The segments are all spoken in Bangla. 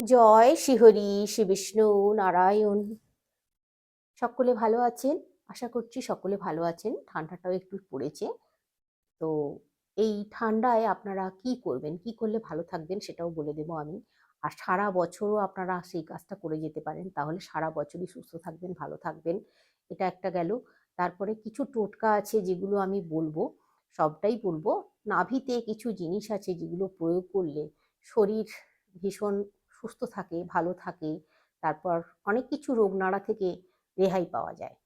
জয় শ্রীহরি, শ্রী বিষ্ণু নারায়ণ। সকলে ভালো আছেন? আশা করছি সকলে ভালো আছেন। ঠান্ডাটাও একটু পড়েছে। তো এই ঠান্ডায় আপনারা কি করবেন, কি করলে ভালো থাকবেন সেটাও বলে দেবো আমি। আর সারা বছরও আপনারা সেই কাজটা করে যেতে পারেন, তাহলে সারা বছরই সুস্থ থাকবেন, ভালো থাকবেন। এটা একটা গেল। তারপরে কিছু টোটকা আছে যেগুলো আমি বলবো, সবটাই বলবো। নাভিতে কিছু জিনিস আছে যেগুলো প্রয়োগ করলে শরীর ভীষণ সুস্থ থাকে, ভালো থাকে। তারপর অনেক কিছু রোগ নাড়া থেকে রেহাই পাওয়া যায়।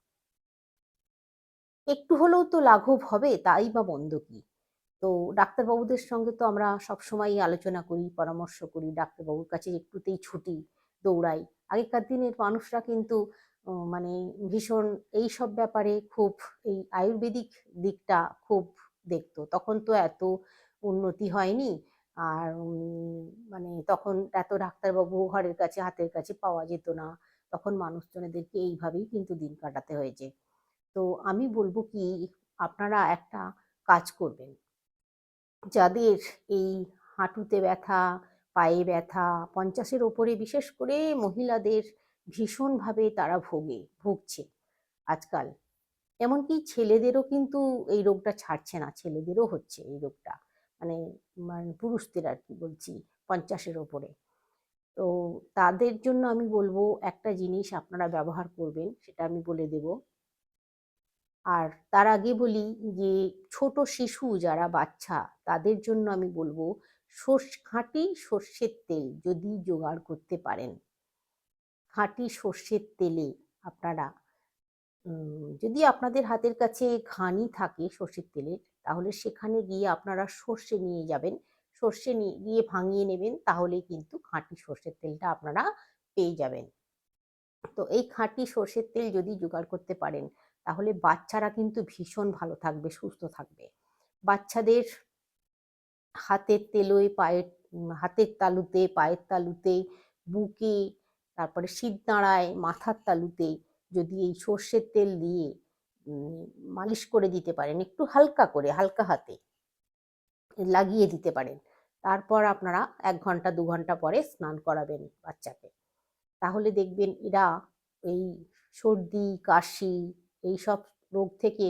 একটু হলেও তো লাঘব হবে, তাই বা মন্দ কি? তো ডাক্তারবাবুদের সঙ্গে তো আমরা সবসময়ই আলোচনা করি, পরামর্শ করি, ডাক্তারবাবুর কাছে একটুতেই ছুটি, দৌড়াই। আগেকার দিনের মানুষরা কিন্তু মানে ভীষণ এই সব ব্যাপারে খুব, এই আয়ুর্বেদিক দিকটা খুব দেখতো। তখন তো এত উন্নতি হয়নি। আর মানে তখন এত ডাক্তারবাবু ঘরের কাছে, হাতের কাছে পাওয়া যেত না। তখন মানুষজনেদেরকে এইভাবেই কিন্তু দিন কাটাতে হয়েছে। তো আমি বলবো কি, আপনারা একটা কাজ করবেন। যাদের এই হাঁটুতে ব্যথা, পায়ে ব্যথা, 50-এর ওপরে বিশেষ করে মহিলাদের ভীষণভাবে তারা ভুগছে আজকাল। এমনকি ছেলেদেরও কিন্তু এই রোগটা ছাড়ছে না, ছেলেদেরও হচ্ছে এই রোগটা। মানে মানে পুরুষদের আর কি বলছি, 50-এর ওপরে। তো তাদের জন্য আমি বলবো একটা জিনিস আপনারা ব্যবহার করবেন, সেটা আমি বলে দেব। আর তার আগে বলি যে ছোট শিশু যারা বাচ্চা, তাদের জন্য আমি বলবো খাঁটি সর্ষের তেল যদি জোগাড় করতে পারেন। খাঁটি সর্ষের তেলে আপনারা যদি আপনাদের হাতের কাছে ঘানি থাকে সর্ষের তেলের, তাহলে সেখানে গিয়ে আপনারা সর্ষে নিয়ে যাবেন। সর্ষে নিয়ে গিয়ে ভাঙিয়ে নেবেন, তাহলেই কিন্তু খাঁটি সর্ষের তেলটা আপনারা পেয়ে যাবেন। তো এই খাঁটি সর্ষের তেল যদি জোগাড় করতে পারেন, তাহলে বাচ্চারা কিন্তু ভীষণ ভালো থাকবে, সুস্থ থাকবে। বাচ্চাদের হাতের তেলোয়, হাতের তালুতে, পায়ের তালুতে, বুকে, তারপরে শিরদাঁড়ায়, মাথার তালুতে যদি এই সর্ষের তেল দিয়ে উম, মালিশ করে দিতে পারেন, একটু হালকা করে, হালকা হাতে লাগিয়ে দিতে পারেন। তারপর আপনারা 1 ঘন্টা 2 ঘন্টা পরে স্নান করাবেন বাচ্চাকে। তাহলে দেখবেন এরা এই সর্দি, কাশি, এইসব রোগ থেকে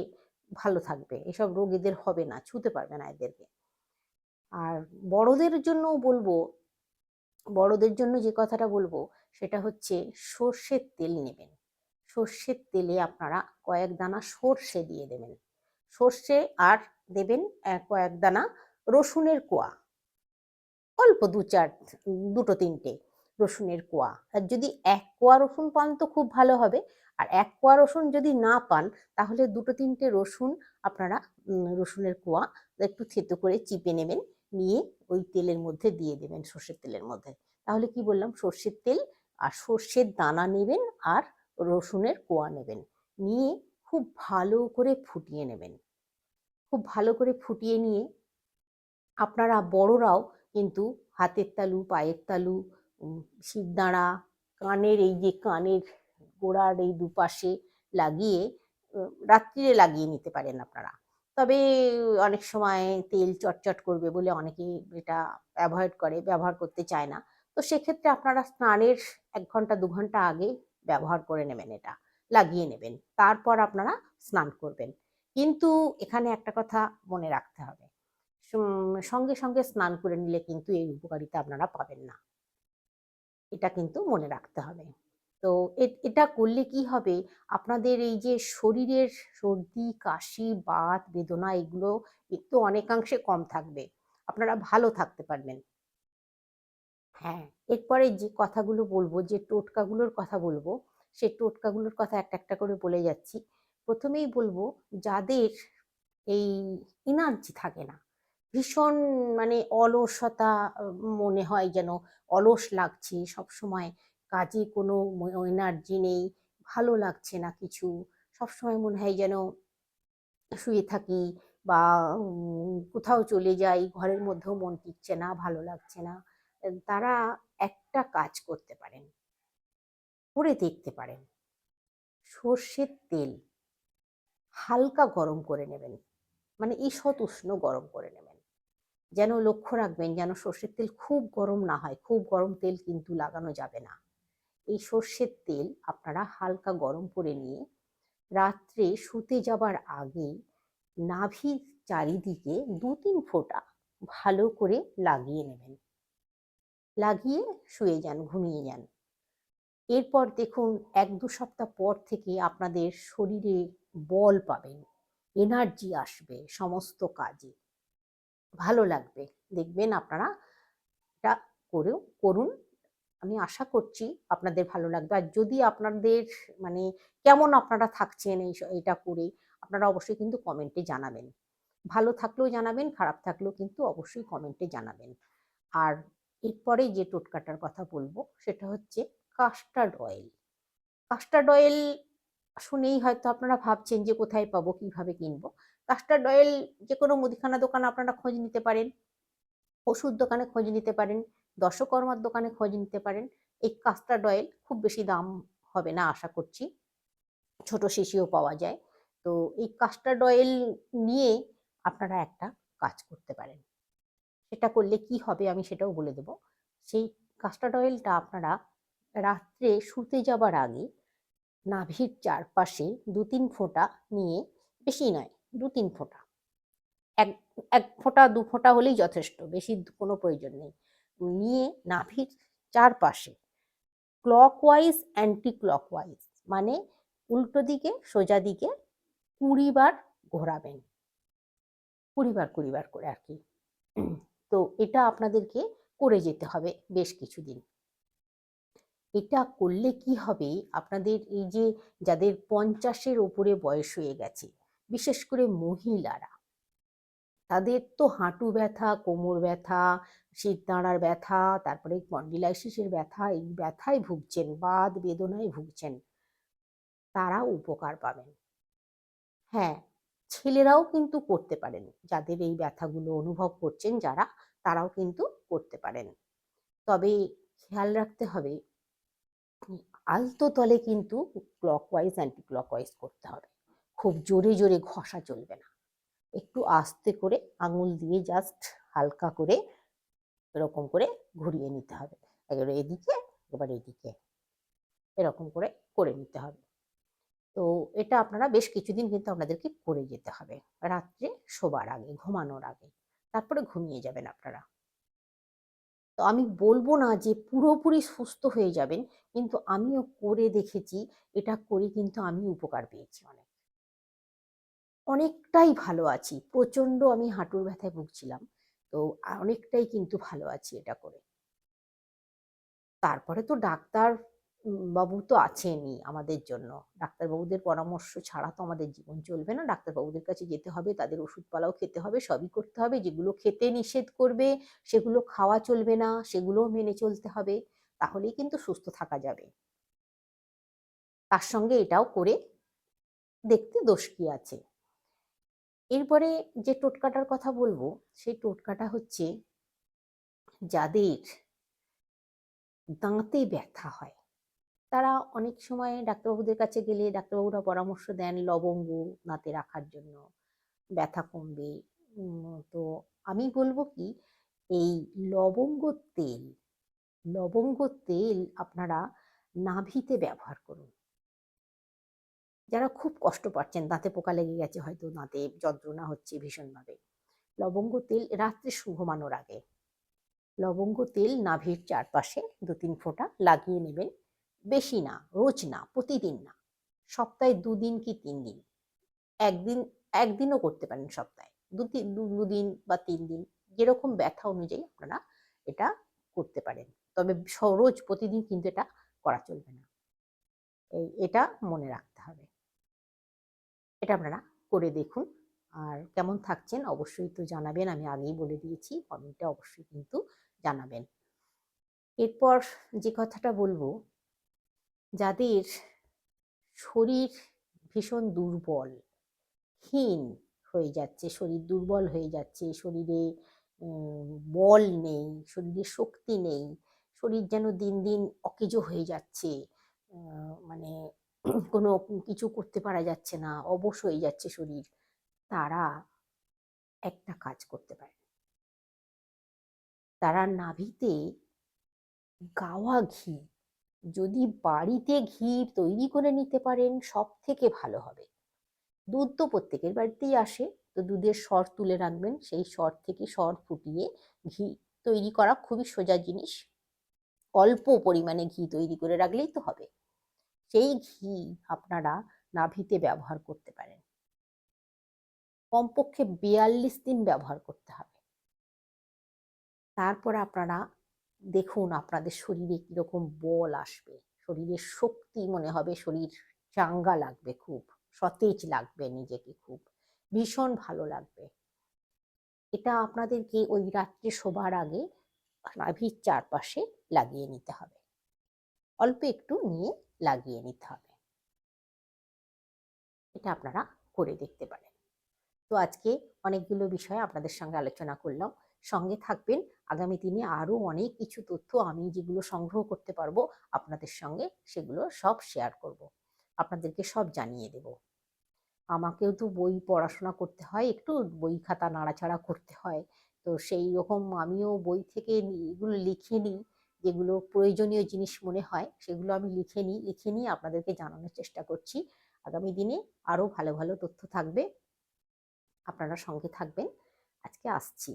ভালো থাকবে। এসব রোগ এদের হবে না, ছুঁতে পারবে না এদেরকে। আর বড়দের জন্যও বলবো, বড়দের জন্য যে কথাটা বলবো সেটা হচ্ছে সর্ষের তেল নেবেন। সর্ষের তেলে আপনারা কয়েক দানা সর্ষে দিয়ে দেবেন। সর্ষে আর দেবেন কয়েক দানা রসুনের কোয়া, অল্প দুটো তিনটে রসুনের কোয়া। আর যদি 1 কোয়া রসুন পান তো খুব ভালো হবে। আর 1 কোয়া রসুন যদি না পান, তাহলে দুটো তিনটে রসুন আপনারা রসুনের কোয়া একটু থেতো করে চিপে নেবেন, নিয়ে ওই তেলের মধ্যে দিয়ে দেবেন, সর্ষের তেলের মধ্যে। তাহলে কি বললাম, সর্ষের তেল আর সর্ষের দানা নেবেন, আর রসুনের কোয়া নেবেন, নিয়ে খুব ভালো করে ফুটিয়ে নেবেন। খুব ভালো করে ফুটিয়ে নিয়ে আপনারা বড়রাও কিন্তু হাতের তালু, পায়ের তালু, শিরদাঁড়া, কানের এই যে কানের গোড়ার এই দুপাশে লাগিয়ে রাত্রিরে লাগিয়ে নিতে পারেন আপনারা। তবে অনেক সময় তেল চটচট করবে বলে অনেকে এটা অ্যাভয়েড করে, ব্যবহার করতে চায় না। তো সেক্ষেত্রে আপনারা স্নানের 1 ঘন্টা 2 ঘন্টা আগে ব্যবহার করে নেবেন, এটা লাগিয়ে নেবেন, তারপর আপনারা স্নান করবেন। কিন্তু এখানে একটা কথা মনে রাখতে হবে, সঙ্গে সঙ্গে স্নান করে নিলে কিন্তু এই উপকারিতা আপনারা পাবেন না, এটা কিন্তু মনে রাখতে হবে। তো এটা করলে কি হবে, আপনাদের এই যে শরীরের সর্দি, কাশি, বাত, বেদনা, এগুলো একটু অনেকাংশে কম থাকবে, আপনারা ভালো থাকতে পারবেন। হ্যাঁ, এরপরে যে কথাগুলো বলবো, যে টোটকাগুলোর কথা বলবো, সেই টোটকাগুলোর কথা একটা একটা করে বলে যাচ্ছি। প্রথমেই বলবো, যাদের এই এনার্জি থাকে না, ভীষণ মানে অলসতা, মনে হয় যেন অলস লাগছে সব সময়, কাজে কোনো এনার্জি নেই, ভালো লাগছে না কিছু, সব সময় মনে হয় যেন শুয়ে থাকি বা কোথাও চলে যাই, ঘরের মধ্যেও মন টিকছে না, ভালো লাগছে না। তারা একটা কাজ করতে পারেন, করে দেখতে পারেন। সর্ষের তেল হালকা গরম করে নেবেন, মানে ঈষৎ উষ্ণ গরম করে নেবেন। যেন লক্ষ্য রাখবেন যেন সর্ষের তেল খুব গরম না হয়, খুব গরম তেল কিন্তু লাগানো যাবে না। এই সর্ষের তেল আপনারা হালকা গরম করে নিয়ে রাত্রে শুতে যাবার আগে নাভির চারিদিকে 2-3 ফোঁটা ভালো করে লাগিয়ে নেবেন, লাগিয়ে শুয়ে যান, ঘুমিয়ে যান। এরপর দেখুন 1-2 সপ্তাহ পর থেকে আপনাদের শরীরে বল পাবেন, এনার্জি আসবে সমস্ত কাজে, ভালো লাগবে। দেখবেন আপনারা এটা করুন। আমি আশা করছি আপনাদের ভালো লাগবে। আর যদি আপনাদের মানে কেমন আপনারা থাকছেন এটা করে, আপনারা অবশ্যই কিন্তু কমেন্টে জানাবেন। ভালো থাকলেও জানাবেন, খারাপ থাকলেও কিন্তু অবশ্যই কমেন্টে জানাবেন। আর এরপরে যে টোটকাটার কথা বলবো সেটা হচ্ছে কাস্টার্ড অয়েল। কাস্টার্ড অয়েল শুনেই হয়তো আপনারা ভাবছেন যে কোথায় পাবো, কিভাবে কিনবো। কাস্টার্ড অয়েল যে কোনো মুদিখানা দোকানে আপনারা খোঁজ নিতে পারেন, ওষুধ দোকানে খোঁজ নিতে পারেন, দশকর্মার দোকানে খোঁজ নিতে পারেন। এই কাস্টার্ড অয়েল খুব বেশি দাম হবে না আশা করছি, ছোট শিশিও পাওয়া যায়। তো এই কাস্টার্ড অয়েল নিয়ে আপনারা একটা কাজ করতে পারেন। সেটা করলে কি হবে আমি সেটাও বলে দেব। সেই কাস্টার্ড অয়েলটা আপনারা রাত্রে শুতে যাবার আগে নাভির চারপাশে 2-3 ফোঁটা নিয়ে, বেশি নয়, 2-3 ফোঁটা, এক এক ফোঁটা 2 ফোঁটা হলেই যথেষ্ট, বেশি কোনো প্রয়োজন নেই। নিয়ে নাভির চারপাশে ক্লকওয়াইজ অ্যান্টি ক্লকওয়াইজ মানে উল্টো দিকে সোজা দিকে 20 বার ঘোরাবেন, 20 বার করে আর কি। তো এটা আপনাদেরকে করে যেতে হবে বেশ কিছুদিন। এটা করলে কি হবে, আপনাদের এই যে যাদের 50-এর ওপরে বয়স হয়ে গেছে, বিশেষ করে মহিলারা, তাদের তো হাঁটু ব্যথা, কোমর ব্যথা, শিরদাঁড়ার ব্যথা, তারপরে স্পন্ডিলাইসিসের ব্যথা, এই ব্যথায় ভুগছেন, বাত বেদনায় ভুগছেন, তারা উপকার পাবেন। হ্যাঁ, ছেলেরাও কিন্তু করতে পারেন, যাদের এই ব্যথাগুলো অনুভব করছেন যারা, তারাও কিন্তু করতে পারেন। তবে খেয়াল রাখতে হবে আলতো তলে কিন্তু ক্লকওয়াইজ অ্যান্টি ক্লকওয়াইজ করতে হবে, খুব জোরে জোরে ঘষা চলবে না, একটু আস্তে করে আঙুল দিয়ে জাস্ট হালকা করে এরকম করে ঘুরিয়ে নিতে হবে, এবার এদিকে এবার এদিকে, এরকম করে করে নিতে হবে। তো এটা আপনারা বেশ কিছুদিন কিন্তু আপনাদেরকে করে যেতে হবে রাত্রে শোবার আগে, ঘুমানোর আগে, তারপরে ঘুমিয়ে যাবেন আপনারা। তো আমি বলবো না যে পুরোপুরি সুস্থ হয়ে যাবেন, কিন্তু আমিও করে দেখেছি, এটা করে কিন্তু আমি উপকার পেয়েছি, অনেকটাই ভালো আছি। প্রচন্ড আমি হাঁটুর ব্যথায় ভুগছিলাম, তো অনেকটাই কিন্তু ভালো আছি এটা করে। তারপরে তো ডাক্তার বাবু তো আছেনই আমাদের জন্য, ডাক্তারবাবুদের পরামর্শ ছাড়া তো আমাদের জীবন চলবে না, ডাক্তারবাবুদের কাছে যেতে হবে, তাদের ওষুধপালাও খেতে হবে, সবই করতে হবে, যেগুলো খেতে নিষেধ করবে সেগুলো খাওয়া চলবে না, সেগুলোও মেনে চলতে হবে, তাহলেই কিন্তু সুস্থ থাকা যাবে। তার সঙ্গে এটাও করে দেখতে দোষ কি আছে। এরপরে যে টোটকাটার কথা বলবো সেই টোটকাটা হচ্ছে যাদের দাঁতে ব্যথা হয়, তারা অনেক সময় ডাক্তারবাবুদের কাছে গেলে ডাক্তারবাবুরা পরামর্শ দেন লবঙ্গ দাঁতে রাখার জন্য, ব্যথা কমবে। তো আমি বলবো কি, এই লবঙ্গ তেল, লবঙ্গ তেল আপনারা নাভিতে ব্যবহার করুন। যারা খুব কষ্ট পাচ্ছেন, দাঁতে পোকা লেগে গেছে, হয়তো দাঁতে যন্ত্রণা হচ্ছে ভীষণভাবে, লবঙ্গ তেল রাত্রে ঘুমানোর আগে লবঙ্গ তেল নাভির চারপাশে 2-3 ফোঁটা লাগিয়ে নেবেন। বেশি না, রোজ না, প্রতিদিন না, সপ্তাহে 2 দিন কি 3 দিন, একদিন, একদিনও করতে পারেন সপ্তাহে, 2 দিন বা 3 দিন, যেরকম ব্যথা অনুযায়ী আপনারা এটা করতে পারেন। তবে রোজ প্রতিদিন কিন্তু এটা করা চলবে না, এটা মনে রাখতে হবে। এটা আপনারা করে দেখুন। আর কেমন থাকছেন অবশ্যই তো জানাবেন, আমি আগেই বলে দিয়েছি, কমেন্টে অবশ্যই কিন্তু জানাবেন। এরপর যে কথাটা বলবো, যাদের শরীর ভীষণ দুর্বল, ক্ষীণ হয়ে যাচ্ছে, শরীর দুর্বল হয়ে যাচ্ছে, শরীরে বল নেই, শরীরে শক্তি নেই, শরীর যেন দিন দিন অকেজো হয়ে যাচ্ছে, মানে কোনো কিছু করতে পারা যাচ্ছে না, অবশ হয়ে যাচ্ছে শরীর, তারা একটা কাজ করতে পারে। তারা নাভিতে গাওয়া ঘি, যদি বাড়িতে ঘি তৈরি করে নিতে পারেন সব থেকে ভালো হবে। দুধ তো প্রত্যেকের বাড়িতেই আসে, তো দুধের সর তুলে রাখবেন, সেই সর থেকে সর ফুটিয়ে ঘি তৈরি করা খুবই সোজা জিনিস। অল্প পরিমাণে ঘি তৈরি করে রাখলেই তো হবে। সেই ঘি আপনারা নাভিতে ব্যবহার করতে পারেন, কমপক্ষে 42 দিন ব্যবহার করতে হবে। তারপর আপনারা দেখুন আপনাদের শরীরে কিরকম বল আসবে, শরীরের শক্তি মনে হবে, শরীর চাঙ্গা লাগবে, খুব সতেজ লাগবে, নিজেকে খুব ভীষণ ভালো লাগবে। এটা আপনাদেরকে ওই রাত্রে শোবার আগে নাভির চারপাশে লাগিয়ে নিতে হবে, অল্প একটু নিয়ে লাগিয়ে নিতে হবে। এটা আপনারা করে দেখতে পারেন। তো আজকে অনেকগুলো বিষয় আপনাদের সঙ্গে আলোচনা করলাম, সঙ্গে থাকবেন। আগামী দিনে আরো অনেক কিছু তথ্য আমি যেগুলো সংগ্রহ করতে পারবো আপনাদের সঙ্গে সেগুলো সব শেয়ার করব, আপনাদেরকে সব জানিয়ে দেব। আমাকেও তো বই পড়াশোনা করতে হয়, একটু বই খাতা নাড়াচাড়া করতে হয়, তো সেই রকম আমিও বই থেকে এগুলো লিখে নিই, যেগুলো প্রয়োজনীয় জিনিস মনে হয় সেগুলো আমি লিখে নিয়ে আপনাদেরকে জানানোর চেষ্টা করছি। আগামী দিনে আরো ভালো ভালো তথ্য থাকবে, আপনারা সঙ্গে থাকবেন। আজকে আসছি।